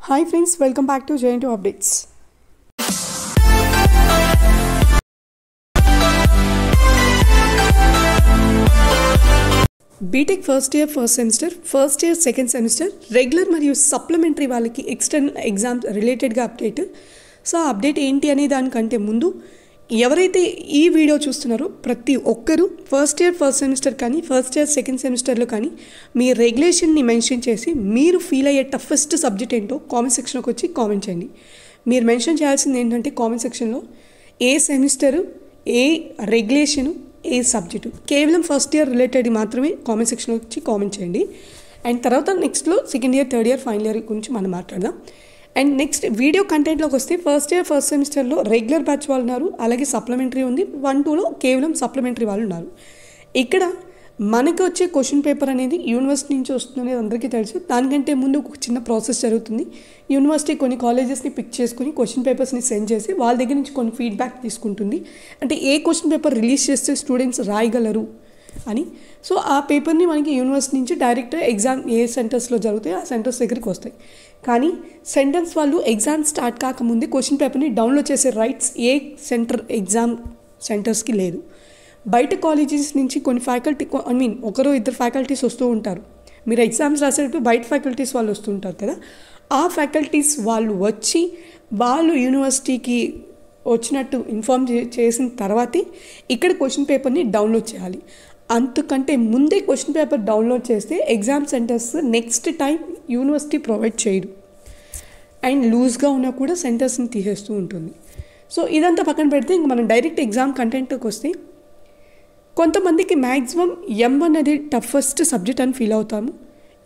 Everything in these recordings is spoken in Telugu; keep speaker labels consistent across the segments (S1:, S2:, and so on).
S1: Hi friends, welcome back to JNTU Updates. BTech first year first semester, first year second semester, regular మరియు సప్లిమెంటరీ వాళ్ళకి ఎక్స్టర్నల్ ఎగ్జామ్స్ రిలేటెడ్గా అప్డేట్. సో ఆ అప్డేట్ ఏంటి అనే దానికంటే ముందు ఎవరైతే ఈ వీడియో చూస్తున్నారో ప్రతి ఒక్కరూ ఫస్ట్ ఇయర్ ఫస్ట్ సెమిస్టర్ కానీ ఫస్ట్ ఇయర్ సెకండ్ సెమిస్టర్లో కానీ మీ రెగ్యులేషన్ని మెన్షన్ చేసి మీరు ఫీల్ అయ్యే టఫెస్ట్ సబ్జెక్ట్ ఏంటో కామెంట్ సెక్షన్కి వచ్చి కామెంట్ చేయండి. మీరు మెన్షన్ చేయాల్సింది ఏంటంటే కామెంట్ సెక్షన్లో ఏ సెమిస్టరు, ఏ రెగ్యులేషను, ఏ సబ్జెక్టు, కేవలం ఫస్ట్ ఇయర్ రిలేటెడ్ మాత్రమే కామెంట్ సెక్షన్లో వచ్చి కామెంట్ చేయండి. అండ్ తర్వాత నెక్స్ట్లో second year, third year, final year గురించి మనం మాట్లాడదాం. అండ్ నెక్స్ట్ వీడియో కంటెంట్లోకి వస్తే ఫస్ట్ ఇయర్ ఫస్ట్ సెమిస్టర్లో రెగ్యులర్ బ్యాచ్ వాళ్ళు ఉన్నారు, అలాగే సప్లిమెంటరీ ఉంది. 1-2లో కేవలం సప్లిమెంటరీ వాళ్ళు ఉన్నారు. ఇక్కడ మనకు వచ్చే క్వశ్చన్ పేపర్ అనేది యూనివర్సిటీ నుంచి వస్తుంది అనేది అందరికీ తెలుసు. దానికంటే ముందు ఒక చిన్న ప్రాసెస్ జరుగుతుంది. యూనివర్సిటీ కొన్ని కాలేజెస్ని పిక్ చేసుకుని క్వశ్చన్ పేపర్స్ని సెండ్ చేసి వాళ్ళ దగ్గర నుంచి కొన్ని ఫీడ్బ్యాక్ తీసుకుంటుంది. అంటే ఏ క్వశ్చన్ పేపర్ రిలీజ్ చేస్తే స్టూడెంట్స్ రాయగలరు అని. సో ఆ పేపర్ని మనకి యూనివర్సిటీ నుంచి డైరెక్ట్ ఎగ్జామ్ ఏ సెంటర్స్లో జరుగుతాయో ఆ సెంటర్స్ దగ్గరికి వస్తాయి. కానీ సెంటర్స్ వాళ్ళు ఎగ్జామ్ స్టార్ట్ కాకముందే క్వశ్చన్ పేపర్ని డౌన్లోడ్ చేసే రైట్స్ ఏ ఎగ్జామ్ సెంటర్స్కి లేదు. బయట కాలేజెస్ నుంచి కొన్ని ఫ్యాకల్టీ, ఒకరు ఇద్దరు ఫ్యాకల్టీస్ వస్తూ ఉంటారు. మీరు ఎగ్జామ్స్ రాసేటప్పుడు బయట ఫ్యాకల్టీస్ వాళ్ళు వస్తూ ఉంటారు కదా, ఆ ఫ్యాకల్టీస్ వాళ్ళు వచ్చి వాళ్ళు యూనివర్సిటీకి వచ్చినట్టు ఇన్ఫార్మ్ చేసిన తర్వాతే ఇక్కడ క్వశ్చన్ పేపర్ని డౌన్లోడ్ చేయాలి. అంతకంటే ముందే క్వశ్చన్ పేపర్ డౌన్లోడ్ చేస్తే exam centres next time university provide చేయడు. అండ్ లూజ్గా ఉన్నా కూడా సెంటర్స్ని తీసేస్తూ ఉంటుంది. సో ఇదంతా పక్కన పెడితే ఇంక మనం డైరెక్ట్ ఎగ్జామ్ కంటెంట్కి వస్తే కొంతమందికి మ్యాక్సిమం M1 అనేది టఫెస్ట్ సబ్జెక్ట్ అని ఫీల్ అవుతాము.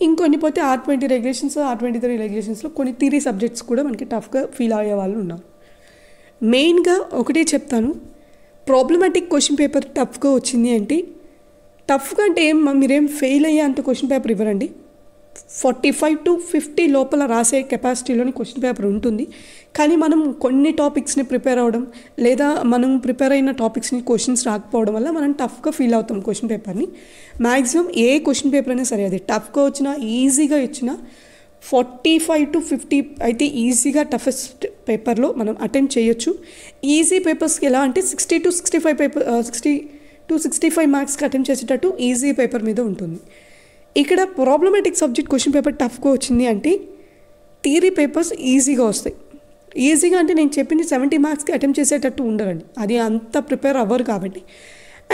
S1: ఇంకొన్ని పోతే R20 రెగ్యులేషన్స్, R23 రెగ్యులేషన్స్లో కొన్ని థియరీ సబ్జెక్ట్స్ కూడా మనకి టఫ్గా ఫీల్ అయ్యే వాళ్ళు ఉన్నారు. మెయిన్గా ఒకటే చెప్తాను, ప్రాబ్లమాటిక్ క్వశ్చన్ పేపర్ టఫ్గా వచ్చింది అంటే, టఫ్గా అంటే మీరేం ఫెయిల్ అయ్యే అంత క్వశ్చన్ పేపర్ ఇవ్వరండి. 45 to 50 లోపల రాసే కెపాసిటీలోని క్వశ్చన్ పేపర్ ఉంటుంది. కానీ మనం కొన్ని టాపిక్స్ని ప్రిపేర్ అవ్వడం, లేదా మనం ప్రిపేర్ అయిన టాపిక్స్ని క్వశ్చన్స్ రాకపోవడం వల్ల మనం టఫ్గా ఫీల్ అవుతాం క్వశ్చన్ పేపర్ని. మ్యాక్సిమం ఏ క్వశ్చన్ పేపర్ అయినా సరే, అది టఫ్గా వచ్చినా ఈజీగా ఇచ్చినా 45 to 50 అయితే ఈజీగా టఫెస్ట్ పేపర్లో మనం అటెంప్ట్ చేయొచ్చు. ఈజీ పేపర్స్కి ఎలా అంటే 60 to 65 మార్క్స్కి అటెంప్ట్ చేసేటట్టు ఈజీ పేపర్ మీద ఉంటుంది. ఇక్కడ ప్రాబ్లమాటిక్ సబ్జెక్ట్ క్వశ్చన్ పేపర్ టఫ్గా వచ్చింది అంటే థియరీ పేపర్స్ ఈజీగా వస్తాయి. ఈజీగా అంటే నేను చెప్పింది 70 మార్క్స్కి అటెంప్ట్ చేసేటట్టు ఉండరండి, అది అంత ప్రిపేర్ అవ్వరు కాబట్టి.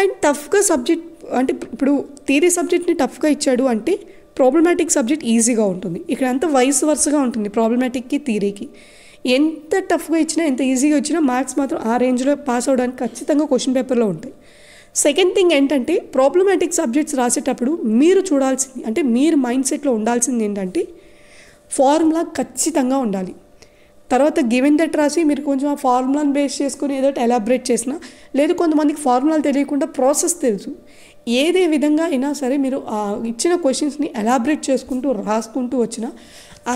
S1: అండ్ టఫ్గా సబ్జెక్ట్ అంటే ఇప్పుడు థియరీ సబ్జెక్ట్ని టఫ్గా ఇచ్చాడు అంటే ప్రాబ్లమాటిక్ సబ్జెక్ట్ ఈజీగా ఉంటుంది. ఇక్కడ అంతా వైస్ వర్సగా ఉంటుంది. ప్రాబ్లమాటిక్కి థియరీకి ఎంత టఫ్గా ఇచ్చినా, ఎంత ఈజీగా ఇచ్చినా మార్క్స్ మాత్రం ఆ రేంజ్లో పాస్ అవ్వడానికి ఖచ్చితంగా క్వశ్చన్ పేపర్లో ఉంటాయి. సెకండ్ థింగ్ ఏంటంటే, ప్రాబ్లమాటిక్ సబ్జెక్ట్స్ రాసేటప్పుడు మీరు చూడాల్సింది అంటే మీరు మైండ్ సెట్లో ఉండాల్సింది ఏంటంటే ఫార్ములా ఖచ్చితంగా ఉండాలి. తర్వాత గివెన్ దట్ రాసి మీరు కొంచెం ఆ ఫార్ములాని బేస్ చేసుకుని ఏదో ఎలాబరేట్ చేసినా, లేదు కొంతమందికి ఫార్ములాలు తెలియకుండా ప్రాసెస్ తెలుసు, ఏదే విధంగా అయినా సరే మీరు ఇచ్చిన క్వశ్చన్స్ని ఎలాబరేట్ చేసుకుంటూ రాసుకుంటూ వచ్చినా,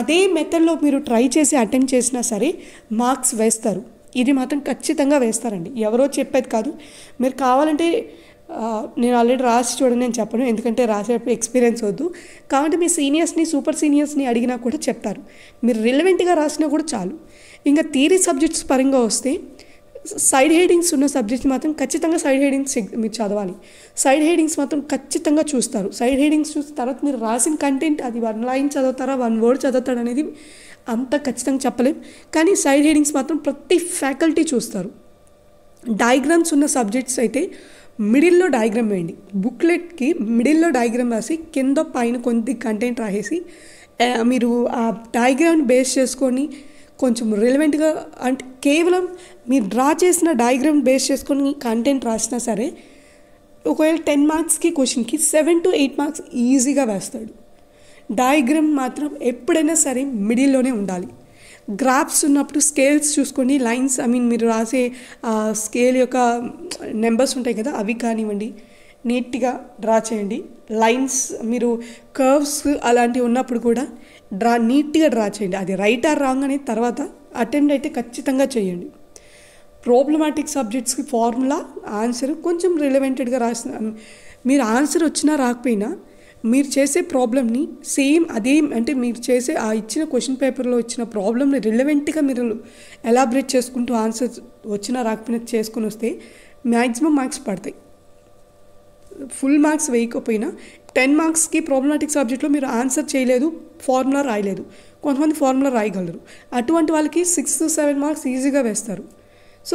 S1: అదే మెథడ్లో మీరు ట్రై చేసి అటెంప్ట్ చేసినా సరే మార్క్స్ వేస్తారు. ఇది మాత్రం ఖచ్చితంగా వేస్తారండి, ఎవరో చెప్పేది కాదు. మీరు కావాలంటే నేను ఆల్రెడీ రాసి చూడండి నేను చెప్పను, ఎందుకంటే రాసేటప్పుడు ఎక్స్పీరియన్స్ వద్దు. కాబట్టి మీ సీనియర్స్ని, సూపర్ సీనియర్స్ని అడిగినా కూడా చెప్తారు. మీరు రిలవెంట్గా రాసినా కూడా చాలు. ఇంకా థియరీ సబ్జెక్ట్స్ పరంగా వస్తే సైడ్ హెడింగ్స్ ఉన్న సబ్జెక్ట్స్ మాత్రం ఖచ్చితంగా సైడ్ హెడింగ్స్ మీరు చదవాలి. సైడ్ హెడింగ్స్ మాత్రం ఖచ్చితంగా చూస్తారు. సైడ్ హెడింగ్స్ చూసిన తర్వాత మీరు రాసిన కంటెంట్ అది 1 లైన్ చదువుతారా, 1 వర్డ్ చదువుతాడు అనేది అంత ఖచ్చితంగా చెప్పలేం. కానీ సైడ్ హెడింగ్స్ మాత్రం ప్రతి ఫ్యాకల్టీ చూస్తారు. డయాగ్రామ్స్ ఉన్న సబ్జెక్ట్స్ అయితే మిడిల్లో డయాగ్రామ్ వేయండి. బుక్లెట్కి మిడిల్లో డయాగ్రామ్ రాసి కింద పైన కొంత కంటెంట్ రాసేసి మీరు ఆ డయాగ్రామ్ని బేస్ చేసుకొని కొంచెం రిలవెంట్గా, అంటే కేవలం మీరు డ్రా చేసిన డయాగ్రామ్ బేస్ చేసుకొని కంటెంట్ రాసినా సరే ఒకవేళ 10 మార్క్స్కి క్వశ్చన్కి 7 to 8 మార్క్స్ ఈజీగా వేస్తాడు. డయాగ్రామ్ మాత్రం ఎప్పుడైనా సరే మిడిల్లోనే ఉండాలి. గ్రాఫ్స్ ఉన్నప్పుడు స్కేల్స్ చూసుకొని లైన్స్, మీరు రాసే స్కేల్ యొక్క నెంబర్స్ ఉంటాయి కదా, అవి కానివ్వండి నీట్గా డ్రా చేయండి. లైన్స్, మీరు కర్వ్స్ అలాంటివి ఉన్నప్పుడు కూడా నీట్గా డ్రా చేయండి. అది రైట్ ఆర్ రాంగ్ అనేది తర్వాత అటెంప్ట్ అయితే ఖచ్చితంగా చేయండి. ప్రాబ్లమాటిక్ సబ్జెక్ట్స్కి ఫార్ములా, ఆన్సర్ కొంచెం రిలవెంటెడ్గా రాసిన, మీరు ఆన్సర్ వచ్చినా రాకపోయినా మీరు చేసే ప్రాబ్లమ్ని సేమ్ అదే అంటే మీరు చేసే ఆ ఇచ్చిన క్వశ్చన్ పేపర్లో ఇచ్చిన ప్రాబ్లమ్ని రిలవెంట్గా మీరు ఎలాబరేట్ చేసుకుంటూ ఆన్సర్ వచ్చినా రాకపోయినా చేసుకుని వస్తే మ్యాక్సిమం మార్క్స్ పడతాయి. ఫుల్ మార్క్స్ వేయకపోయినా 10 మార్క్స్కి ప్రాబ్లమాటిక్ సబ్జెక్ట్లో మీరు ఆన్సర్ చేయలేదు, ఫార్ములా రాయలేదు, కొంతమంది ఫార్ములా రాయగలరు, అటువంటి వాళ్ళకి 6 to 7 మార్క్స్ ఈజీగా వేస్తారు. సో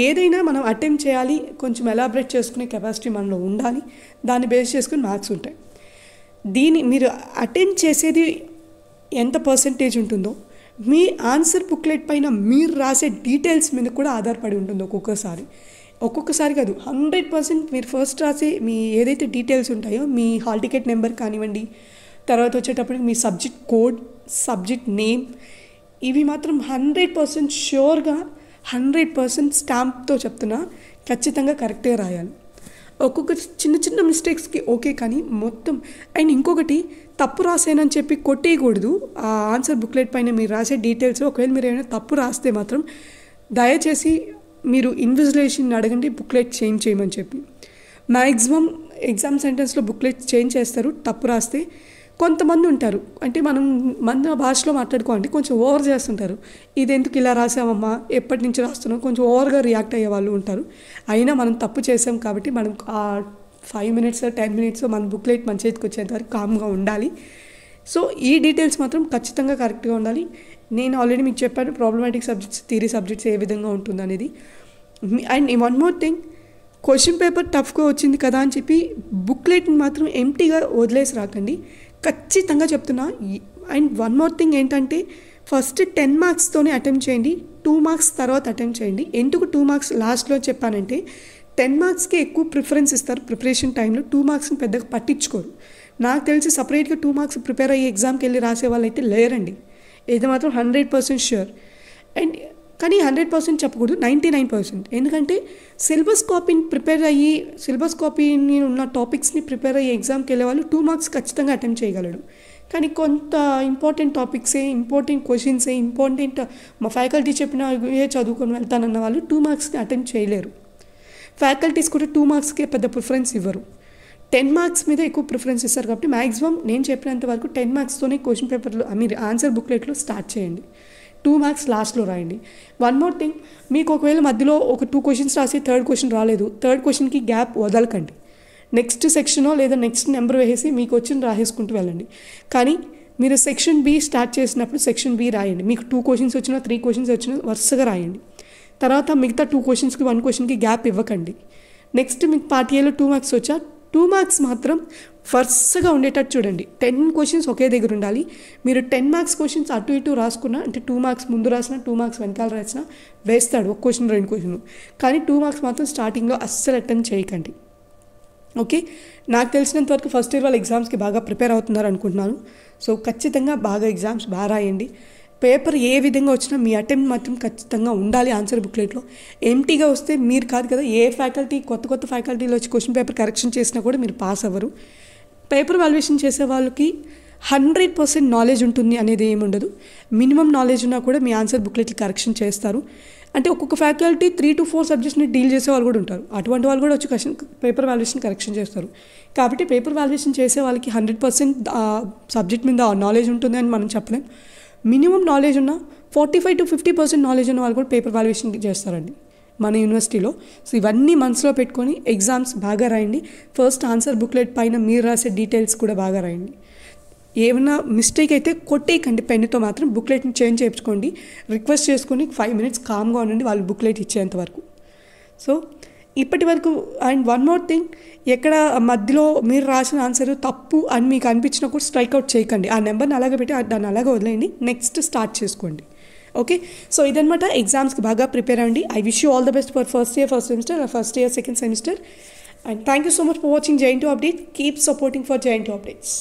S1: ఏదైనా మనం అటెంప్ట్ చేయాలి, కొంచెం ఎలాబరేట్ చేసుకునే కెపాసిటీ మనలో ఉండాలి, దాన్ని బేస్ చేసుకుని మార్క్స్ ఉంటాయి. దీన్ని మీరు అటెంప్ట్ చేసేది ఎంత పర్సెంటేజ్ ఉంటుందో మీ ఆన్సర్ బుక్లెట్ పైన మీరు రాసే డీటెయిల్స్ మీద కూడా ఆధారపడి ఉంటుంది. ఒక్కొక్కసారి కాదు, 100% మీరు ఫస్ట్ రాసే మీ ఏదైతే డీటెయిల్స్ ఉంటాయో మీ హాల్ టికెట్ నెంబర్ కానివ్వండి, తర్వాత వచ్చేటప్పటికి మీ సబ్జెక్ట్ కోడ్, సబ్జెక్ట్ నేమ్, ఇవి మాత్రం 100% ష్యూర్గా 100% స్టాంప్తో చెప్తున్నా ఖచ్చితంగా కరెక్ట్గా రాయాలి. ఒక్కొక్క చిన్న మిస్టేక్స్కి ఓకే, కానీ మొత్తం. అండ్ ఇంకొకటి, తప్పు రాసానని చెప్పి కొట్టేయకూడదు. ఆ ఆన్సర్ బుక్లెట్ పైన మీరు రాసే డీటెయిల్స్ ఒకవేళ మీరు ఏమైనా తప్పు రాస్తే మాత్రం దయచేసి మీరు ఇన్విజిలేషన్ అడగండి బుక్లెట్ చేంజ్ చేయమని చెప్పి. మ్యాక్సిమం ఎగ్జామ్ సెంటర్స్లో బుక్లెట్ చేంజ్ చేస్తారు తప్పు రాస్తే. కొంతమంది ఉంటారు, అంటే మన భాషలో మాట్లాడుకోండి, కొంచెం ఓవర్ చేస్తుంటారు. ఇది ఎందుకు ఇలా రాసామమ్మా, ఎప్పటి నుంచి రాస్తున్నాం, కొంచెం ఓవర్గా రియాక్ట్ అయ్యే వాళ్ళు ఉంటారు. అయినా మనం తప్పు చేసాం కాబట్టి మనం ఆ 5 minutes 10 minutes మన బుక్లెట్ మన చేతికి వచ్చేంత వరకు కామ్గా ఉండాలి. సో ఈ డీటెయిల్స్ మాత్రం ఖచ్చితంగా కరెక్ట్గా ఉండాలి. నేను ఆల్రెడీ మీకు చెప్పాను ప్రాబ్లమాటిక్ సబ్జెక్ట్స్, థియరీ సబ్జెక్ట్స్ ఏ విధంగా ఉంటుంది అనేది. And one more thing, question paper టఫ్గా వచ్చింది కదా అని చెప్పి బుక్లెట్ని మాత్రం ఎంప్టీగా వదిలేసి రాకండి, ఖచ్చితంగా చెప్తున్నా. అండ్ వన్ మోర్ థింగ్ ఏంటంటే, ఫస్ట్ 10 మార్క్స్తోనే అటెంప్ట్ చేయండి, 2 మార్క్స్ తర్వాత అటెంప్ట్ చేయండి. ఎందుకు 2 మార్క్స్ లాస్ట్లో చెప్పానంటే, 10 మార్క్స్కి ఎక్కువ ప్రిఫరెన్స్ ఇస్తారు ప్రిపరేషన్ టైంలో, 2 మార్క్స్ని పెద్దగా పట్టించుకోరు. నాకు తెలిసి సపరేట్గా 2 మార్క్స్ ప్రిపేర్ అయ్యి ఎగ్జామ్కి వెళ్ళి రాసే వాళ్ళు అయితే లేరండి, ఇది మాత్రం 100% ష్యూర్. అండ్ కానీ 100% చెప్పకూడదు, 99%. ఎందుకంటే సిలబస్ కాపీని ఉన్న టాపిక్స్ని ప్రిపేర్ అయ్యి ఎగ్జామ్కి వెళ్ళే వాళ్ళు 2 మార్క్స్ ఖచ్చితంగా అటెంప్ట్ చేయగలడు. కానీ కొంత ఇంపార్టెంట్ టాపిక్సే, ఇంపార్టెంట్ క్వశ్చన్సే, మా ఫ్యాకల్టీ చెప్పిన చదువుకొని వెళ్తానన్న వాళ్ళు 2 మార్క్స్ని అటెంప్ట్ చేయలేరు. ఫ్యాకల్టీస్ కూడా 2 మార్క్స్కే పెద్ద ప్రిఫరెన్స్ ఇవ్వరు, 10 మార్క్స్ మీద ఎక్కువ ప్రిఫరెన్స్ ఇస్తారు. కాబట్టి మ్యాక్సిమం నేను చెప్పినంత వరకు 10 మార్క్స్తోనే క్వశ్చన్ పేపర్లో మీరు ఆన్సర్ బుక్లెట్లో స్టార్ట్ చేయండి, 2 మార్క్స్ లాస్ట్లో రాయండి. వన్ మోర్ థింగ్, మీకు ఒకవేళ మధ్యలో ఒక 2 questions రాసి థర్డ్ క్వశ్చన్ రాలేదు, థర్డ్ క్వశ్చన్కి గ్యాప్ వదలకండి, నెక్స్ట్ సెక్షనో లేదా నెక్స్ట్ నెంబర్ వేసి మీకు వచ్చిన రాసేసుకుంటూ వెళ్ళండి. కానీ మీరు సెక్షన్ బి స్టార్ట్ చేసినప్పుడు సెక్షన్ బి రాయండి. మీకు 2 questions వచ్చినా 3 questions వచ్చినా వరుసగా రాయండి. తర్వాత మిగతా 2 questionsకి 1 questionకి గ్యాప్ ఇవ్వకండి. నెక్స్ట్ మీకు పార్ట్ ఏలో 2 మార్క్స్ వచ్చా, 2 మార్క్స్ మాత్రం వరుసగా ఉండేటట్టు చూడండి. 10 questions ఒకే దగ్గర ఉండాలి. మీరు 10 మార్క్స్ క్వశ్చన్స్ అటు ఇటు రాసుకున్నా, అంటే 2 మార్క్స్ ముందు రాసినా 2 మార్క్స్ వెనకాల రాసినా వేస్తాడు, 1 question 2 questions. కానీ 2 మార్క్స్ మాత్రం స్టార్టింగ్లో అస్సలు అటెంప్ట్ చేయకండి. ఓకే, నాకు తెలిసినంత వరకు ఫస్ట్ ఇయర్ వాళ్ళ ఎగ్జామ్స్కి బాగా ప్రిపేర్ అవుతున్నారు అనుకుంటున్నాను. సో ఖచ్చితంగా బాగా ఎగ్జామ్స్ బాగా రాయండి. పేపర్ ఏ విధంగా వచ్చినా మీ అటెంప్ట్ మాత్రం ఖచ్చితంగా ఉండాలి. ఆన్సర్ బుక్లెట్లో ఎంటీగా వస్తే మీరు కాదు కదా, ఏ ఫ్యాకల్టీ కొత్త ఫ్యాకల్టీలో వచ్చి క్వశ్చన్ పేపర్ కరెక్షన్ చేసినా కూడా మీరు పాస్ అవ్వరు. పేపర్ వాల్యుయేషన్ చేసే వాళ్ళకి 100% నాలెడ్జ్ ఉంటుంది అనేది ఏమి ఉండదు. మినిమం నాలెడ్జ్ ఉన్నా కూడా మీ ఆన్సర్ బుక్లెట్లు కరెక్షన్ చేస్తారు. అంటే ఒక్కొక్క ఫ్యాకల్టీ 3 to 4 సబ్జెక్ట్స్ని డీల్ చేసే వాళ్ళు కూడా ఉంటారు, అటువంటి వాళ్ళు కూడా వచ్చి పేపర్ వాల్యుయేషన్ కరెక్షన్ చేస్తారు. కాబట్టి పేపర్ వాల్యుయేషన్ చేసే వాళ్ళకి 100% సబ్జెక్ట్ మీద నాలెడ్జ్ ఉంటుంది అని మనం చెప్పలేం. మినిమం నాలెడ్జ్ ఉన్న 45 to 50% నాలెడ్జ్ ఉన్న వాళ్ళు కూడా పేపర్ వాల్యుయేషన్ చేస్తారండి మన యూనివర్సిటీలో. సో ఇవన్నీ మనసులో పెట్టుకొని ఎగ్జామ్స్ బాగా రాయండి. ఫస్ట్ ఆన్సర్ బుక్లెట్ పైన మీరు రాసే డీటెయిల్స్ కూడా బాగా రాయండి. ఏమన్నా మిస్టేక్ అయితే కొట్టేయకండి, పెన్నుతో మాత్రం బుక్లెట్ని చేంజ్ చేయించుకోండి. రిక్వెస్ట్ చేసుకొని 5 minutes కామ్గా ఉండండి వాళ్ళు బుక్లెట్ ఇచ్చేంత వరకు. సో ఇప్పటి వరకు. అండ్ వన్ మోర్ థింగ్, ఎక్కడ మధ్యలో మీరు రాసిన ఆన్సర్ తప్పు అని మీకు అనిపించినా కూడా స్ట్రైక్అవుట్ చేయకండి, ఆ నెంబర్ని అలాగే పెట్టి దాన్ని అలాగే వదిలేయండి, నెక్స్ట్ స్టార్ట్ చేసుకోండి. ఓకే, సో ఇదనమాట. ఎగ్జామ్స్కి బాగా ప్రిపేర్ అవ్వండి. I wish you all the best for first year first semester, first year second semester. And thank you so much for watching JN2 Update. Keep supporting for JN2 Updates.